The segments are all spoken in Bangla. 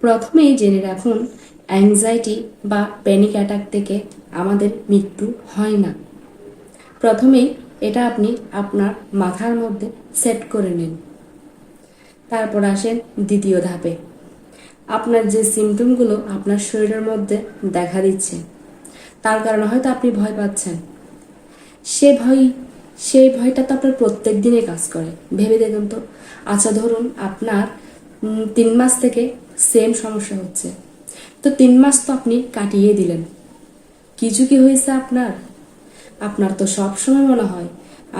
প্রথমেই জেনে রাখুন, অ্যাংজাইটি বা প্যানিক অ্যাটাক থেকে আমাদের মৃত্যু হয় না। প্রথমেই এটা আপনি আপনার মাথার মধ্যে সেট করে নিন। তারপর আসেন দ্বিতীয় ধাপে। আপনার যে সিমটমগুলো আপনার শরীরের মধ্যে দেখা দিচ্ছে, তার কারণে হয়তো আপনি ভয় পাচ্ছেন। সেই ভয়টা তো আপনার প্রত্যেক দিনে কাজ করে। ভেবে দেখুন তো। আচ্ছা, ধরুন আপনার 3 মাস থেকে সেম সমস্যা হচ্ছে, তো 3 মাস তো আপনি কাটিয়ে দিলেন। কিছু কি হয়েছে আপনার? আপনার তো সব সময় মনে হয়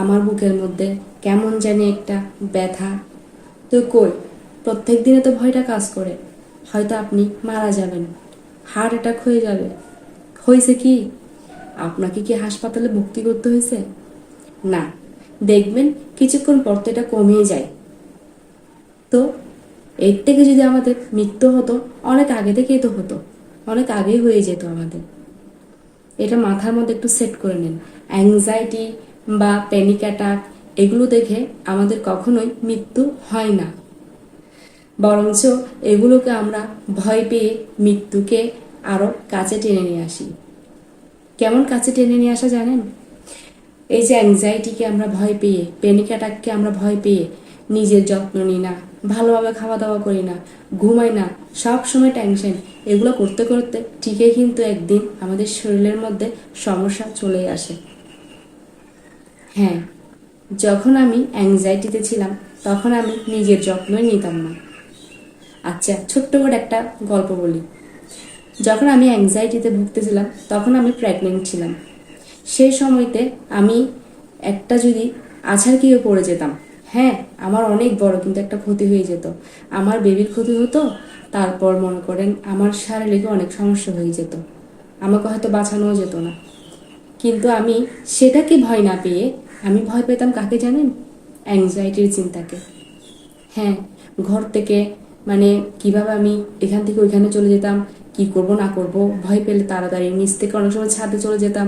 আমার বুকের মধ্যে কেমন জানি একটা ব্যথা। তো কই, প্রত্যেক দিনে তো ভয়টা কাজ করে। হয়তো আপনি মারা যাবেন, হার্ট অ্যাটাক হয়ে যাবে। হয়েছে কি? আপনাকে কি হাসপাতালে ভর্তি করতে হয়েছে? না, দেখবেন কিছুক্ষণ পর তো এটা কমিয়ে যায়। তো এর থেকে যদি আমাদের মৃত্যু হতো, অনেক আগে থেকেই তো হতো, অনেক আগেই হয়ে যেত আমাদের। এটা মাথার মধ্যে একটু সেট করে নিন। অ্যাংজাইটি বা প্যানিক অ্যাটাক এগুলো দেখে আমাদের কখনোই মৃত্যু হয় না, বরঞ্চ এগুলোকে আমরা ভয় পেয়ে মৃত্যুকে আরো কাছে টেনে নিয়ে আসি। কেমন কাছে টেনে নিয়ে আসা জানেন? এই যে অ্যাংজাইটিকে আমরা ভয় পেয়ে, প্যানিক অ্যাটাককে আমরা ভয় পেয়ে নিজের যত্ন নিই না, ভালোভাবে খাওয়া দাওয়া করি না, ঘুমাই না, সব সময় টেনশন, এগুলো করতে করতে ঠিকই কিন্তু একদিন আমাদের শরীরের মধ্যে সমস্যা চলে আসে। হ্যাঁ, যখন আমি অ্যাংজাইটিতে ছিলাম তখন আমি নিজের যত্নই নিতাম না। আচ্ছা, ছোট্ট করে একটা গল্প বলি। যখন আমি অ্যাংজাইটিতে ভুগতেছিলাম তখন আমি প্রেগনেন্ট ছিলাম। সেই সময়তে আমি একটা যদি আছাড় খেয়ে পড়ে যেতাম, হ্যাঁ, আমার অনেক বড় কিন্তু একটা ক্ষতি হয়ে যেত। আমার বেবির ক্ষতি হতো, তারপর মনে করেন আমার শারীরিক অনেক সমস্যা হয়ে যেত, আমাকে হয়তো বাঁচানোও যেত না। কিন্তু আমি সেটাকে ভয় না পেয়ে আমি ভয় পেতাম কাকে জানেন? অ্যাংজাইটির চিন্তাকে। হ্যাঁ, ঘর থেকে মানে কিভাবে আমি এখান থেকে ওইখানে চলে যেতাম, কি করব না করব, ভয় পেলে তাড়াতাড়ি নিচ থেকে অনেক সময় ছাদে চলে যেতাম,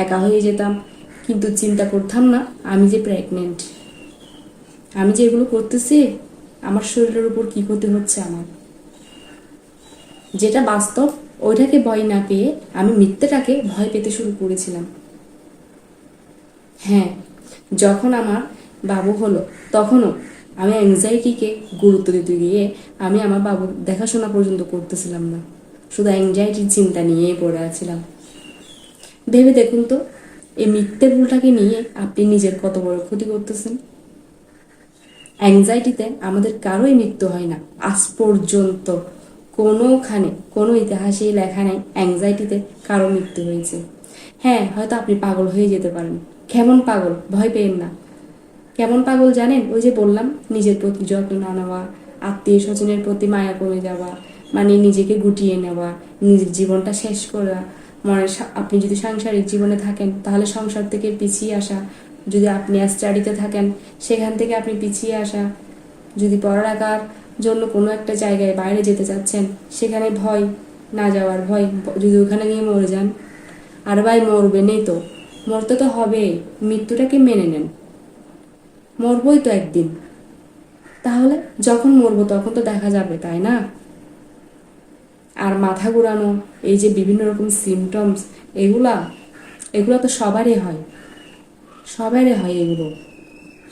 একা হয়ে যেতাম। কিন্তু চিন্তা করতাম না আমি যে প্রেগনেন্ট, আমি যে এগুলো করতেছি আমার শরীরের উপর কি ক্ষতি হচ্ছে আমার। যেটা বাস্তব ওইটাকে ভয় না পেয়ে আমি মিথ্যেটাকে ভয় পেতে শুরু করেছিলাম। হ্যাঁ, যখন আমার বাবু হলো তখনও আমি অ্যাংজাইটিকে গুরুত্ব দিতে গিয়ে আমি আমার বাবুর দেখাশোনা পর্যন্ত করতেছিলাম না, শুধু অ্যাংজাইটির চিন্তা নিয়েই পড়ে আছিলাম। ভেবে দেখুন তো, এই মিথ্যে ভুলটাকে নিয়ে আপনি নিজের কত বড় ক্ষতি করতেছেন। অ্যাংজাইটিতে আমাদের কারোই মৃত্যু হয় না আজ পর্যন্ত। কোনোখানে কোনো ইতিহাসে লেখা নেই অ্যাংজাইটিতে কারো মৃত্যু হয়েছে। হ্যাঁ, হয়তো আপনি পাগল হয়ে যেতে পারেন। কেমন পাগল? ভয় পেয়েন না। কেমন পাগল জানেন? ওই যে বললাম, নিজের প্রতি যত্ন না নেওয়া, আত্মীয় স্বজনের প্রতি মায়া কমে যাওয়া, মানে নিজেকে গুটিয়ে নেওয়া, নিজের জীবনটা শেষ করা। মানে আপনি যদি সাংসারিক জীবনে থাকেন তাহলে সংসার থেকে পিছিয়ে আসা, যদি আপনি স্টাডিতে থাকেন সেখান থেকে আপনি পিছিয়ে আসা, যদি পড়ালেখার জন্য কোনো একটা জায়গায় বাইরে যেতে চাচ্ছেন সেখানে ভয়, না যাওয়ার ভয়, যদি ওখানে গিয়ে মরে যান। আর ভাই মরবেনই তো, মরতে তো হবেই, মৃত্যুটাকে মেনে নেন। মরবই তো একদিন, তাহলে যখন মরবো তখন তো দেখা যাবে, তাই না? আর মাথা ঘুরানো, এই যে বিভিন্ন রকম সিমটমস, এগুলা এগুলো তো সবারই হয়, সবারই হয় এগুলো।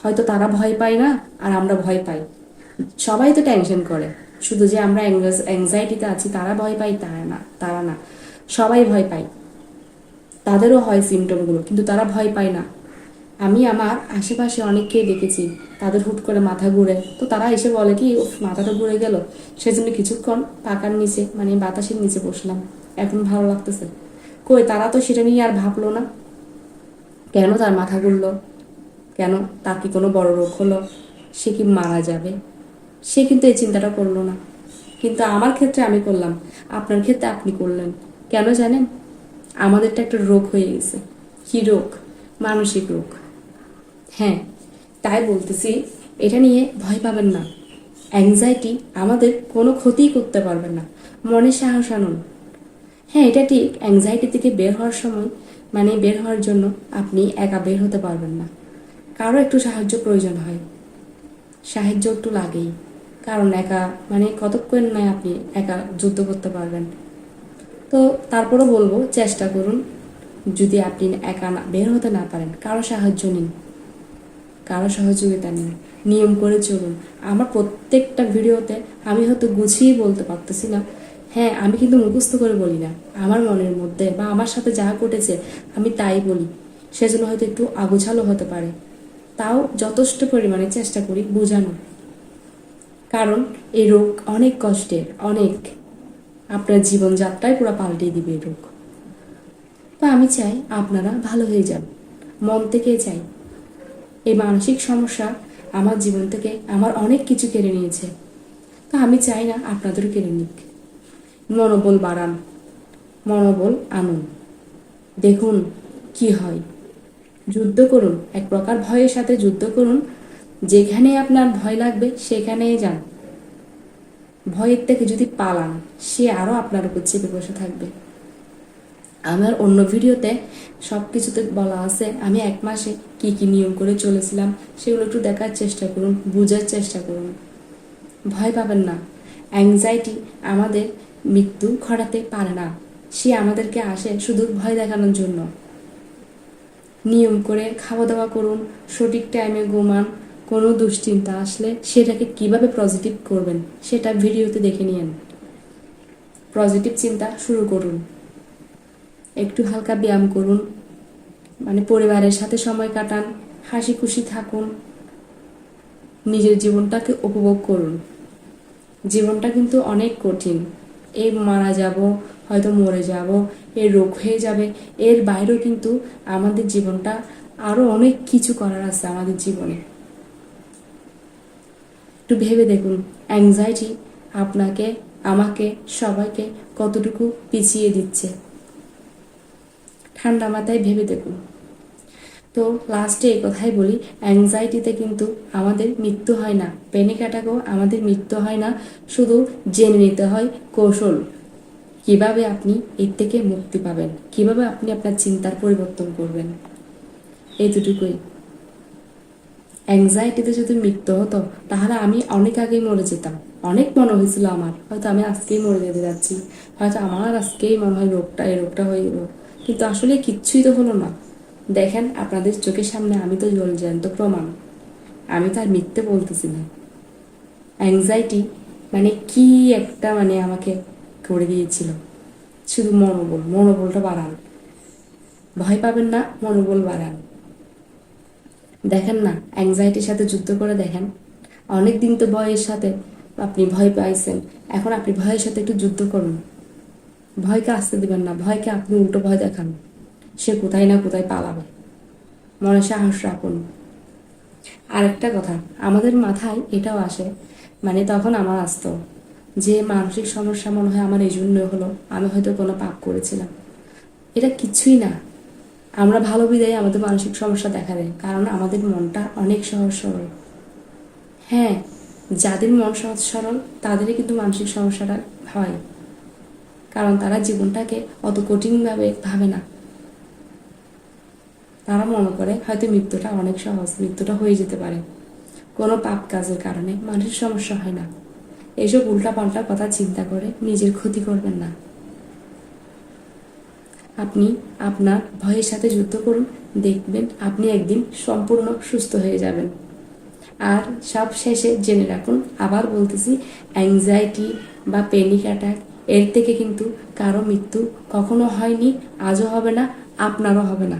হয়তো তারা ভয় পায় না আর আমরা ভয় পাই। সবাই তো টেনশন করে, শুধু যে আমরা অ্যাংজাইটিতে আছি তারা ভয় পাই তারা না, সবাই ভয় পায়। তাদেরও হয় সিমটমগুলো, কিন্তু তারা ভয় পায় না। আমি আমার আশেপাশে অনেককেই দেখেছি, তাদের হুট করে মাথা ঘুরে, তো তারা এসে বলে কি, উফ মাথাটা ঘুরে গেল, সেজন্য কিছুক্ষণ পাকার নিচে মানে বাতাসের নিচে বসলাম, এখন ভালো লাগতেছে। কই, তারা তো সেটা নিয়ে আর ভাবলো না। কেন তার মাথা ঘুরলো? কেন, তার কি কোনো বড় রোগ হলো? সে কি মারা যাবে? সে কিন্তু এই চিন্তাটা করলো না। কিন্তু আমার ক্ষেত্রে আমি করলাম, আপনার ক্ষেত্রে আপনি করলেন। কেন জানেন? আমাদেরটা একটা রোগ হয়ে গেছে। কি রোগ? মানসিক রোগ। হ্যাঁ, তাই বলতেছি, এটা নিয়ে ভয় পাবেন না। অ্যাংজাইটি আমাদের কোনো ক্ষতিই করতে পারবে না, মনে সাহস আনুন। হ্যাঁ, এটা ঠিক, অ্যাংজাইটি থেকে বের হওয়ার সময় মানে বের হওয়ার জন্য আপনি একা বের হতে পারবেন না, কারো একটু সাহায্য প্রয়োজন হয়, সাহায্য একটু লাগেই। কারণ একা মানে কতক্ষণ নয় আপনি একা যুদ্ধ করতে পারবেন। তো তারপরও বলবো চেষ্টা করুন, যদি আপনি একা না বের হতে না পারেন কারো সাহায্য নিন, কারো সহযোগিতা নিন, নিয়ম করে চলুন। আমার প্রত্যেকটা ভিডিওতে আমি হয়তো গুছিয়ে বলতে পারতেছি না, হ্যাঁ আমি কিন্তু মুখস্থ করে বলি না, আমার মনের মধ্যে বা আমার সাথে যা ঘটেছে আমি তাই বলি, সেজন্য হয়তো একটু আগুছালো হতে পারে, তাও যথেষ্ট পরিমাণে চেষ্টা করি বোঝানো। কারণ এই রোগ অনেক কষ্টের, অনেক, আপনার জীবনযাত্রায় পুরো পাল্টিয়ে দিবে এই রোগ। তো আমি চাই আপনারা ভালো হয়ে যান, মন থেকে চাই। এই মানসিক সমস্যা আমার জীবন থেকে আমার অনেক কিছু কেড়ে নিয়েছে, তা আমি চাই না আপনাদেরও কেড়ে নিক। মনোবল বাড়ান, মনোবল আনুন, দেখুন কি হয়। যুদ্ধ করুন, এক প্রকার ভয়ের সাথে যুদ্ধ করুন। যেখানে আপনার ভয় লাগবে সেখানেই যান। ভয়ের থেকে যদি পালান, সে আরও আপনার উপর চেপে বসে থাকবে। আমার অন্য ভিডিওতে সব কিছুতে বলা আছে আমি 1 মাসে কি কি নিয়ম করে চলেছিলাম, সেগুলো একটু দেখার চেষ্টা করুন, বোঝার চেষ্টা করুন। ভয় পাবেন না। অ্যাংজাইটি আমাদের মৃত্যু ঘটাতে পারে না, সে আমাদেরকে আসে শুধু ভয় দেখানোর জন্য। নিয়ম করে খাওয়া দাওয়া করুন, সঠিক টাইমে ঘুমান। কোনো দুশ্চিন্তা আসলে সেটাকে কিভাবে পজিটিভ করবেন সেটা ভিডিওতে দেখে নিন। পজিটিভ চিন্তা শুরু করুন, একটু হালকা ব্যায়াম করুন, মানে পরিবারের সাথে সময় কাটান, হাসি খুশি থাকুন, নিজের জীবনটাকে উপভোগ করুন। জীবনটা কিন্তু অনেক কঠিন, এই মারা যাব, হয়তো মরে যাব, এর রোগ হয়ে যাবে, এর বাইরেও কিন্তু আমাদের জীবনটা আরও অনেক কিছু করার আছে আমাদের জীবনে। একটু ভেবে দেখুন অ্যাংজাইটি আপনাকে, আমাকে, সবাইকে কতটুকু পিছিয়ে দিচ্ছে। ঠান্ডা মাথায় ভেবে দেখুন। তো লাস্টে এই কথাই বলি, অ্যাংজাইটিতে কিন্তু আমাদের মৃত্যু হয় না, প্যানিক অ্যাটাকও আমাদের মৃত্যু হয় না। শুধু জেনে নিতে হয় কৌশল, কিভাবে আপনি এর থেকে মুক্তি পাবেন, কিভাবে আপনি আপনার চিন্তার পরিবর্তন করবেন, এই দুটুকুই। অ্যাংজাইটিতে যদি মৃত্যু হতো তাহলে আমি অনেক আগেই মরে যেতাম। অনেক মনে হয়েছিল আমার, হয়তো আমি আজকেই মরে যেতে যাচ্ছি, হয়তো আমার আজকেই মনে হয় এই রোগটা হয়ে গেল, কিন্তু আসলে কিচ্ছুই তো হলো না। দেখেন আপনাদের চোখের সামনে আমি তো জ্যান্ত প্রমাণ, আমি তো আর মিথ্যে বলতেছি না। অ্যাংজাইটি মানে কি একটা মানে আমাকে করে দিয়েছিল। শুধু মনোবলটা বাড়ান, ভয় পাবেন না, মনোবল বাড়ান। দেখেন না, অ্যাংজাইটির সাথে যুদ্ধ করে দেখেন। অনেক দিন তো ভয়ের সাথে আপনি ভয় পাইছেন, এখন আপনি ভয়ের সাথে একটু যুদ্ধ করুন। ভয়কে আসতে দিবেন না, ভয়কে আপনি উল্টো ভয় দেখান, সে কোথায় না কোথায় পালাবে। মনে সাহস রাখুন। আরেকটা কথা, আমাদের মাথায় এটাও আসে, মানে তখন আমার আসতো যে মানসিক সমস্যা মনে হয় আমার এই জন্য হলো, আমি হয়তো কোনো পাপ করেছিলাম। এটা কিছুই না, আমরা ভালো বিদায় আমাদের মানসিক সমস্যা দেখা দেয়, কারণ আমাদের মনটা অনেক সহজ সরল। হ্যাঁ, যাদের মন সহজ সরল তাদেরই কিন্তু মানসিক সমস্যাটা হয়, কারণ তারা জীবনটাকে অত কঠিনভাবে ভাবে না। তারা মনে করে হয়তো মৃত্যুটা অনেক সহজ, মৃত্যুটা হয়ে যেতে পারে, কোনো পাপ কাজের কারণে মানসিক সমস্যা হয় না। এসব উল্টাপাল্টা কথা চিন্তা করে নিজের ক্ষতি করবেন না। আপনি আপনার ভয়ের সাথে যুদ্ধ করুন, দেখবেন আপনি একদিন সম্পূর্ণ সুস্থ হয়ে যাবেন। আর সব শেষে জেনে রাখুন, আবার বলতেছি, অ্যাংজাইটি বা প্যানিক অ্যাটাক এর থেকে কিন্তু কারো মৃত্যু কখনো হয়নি, আজও হবে না, আপনারও হবে না।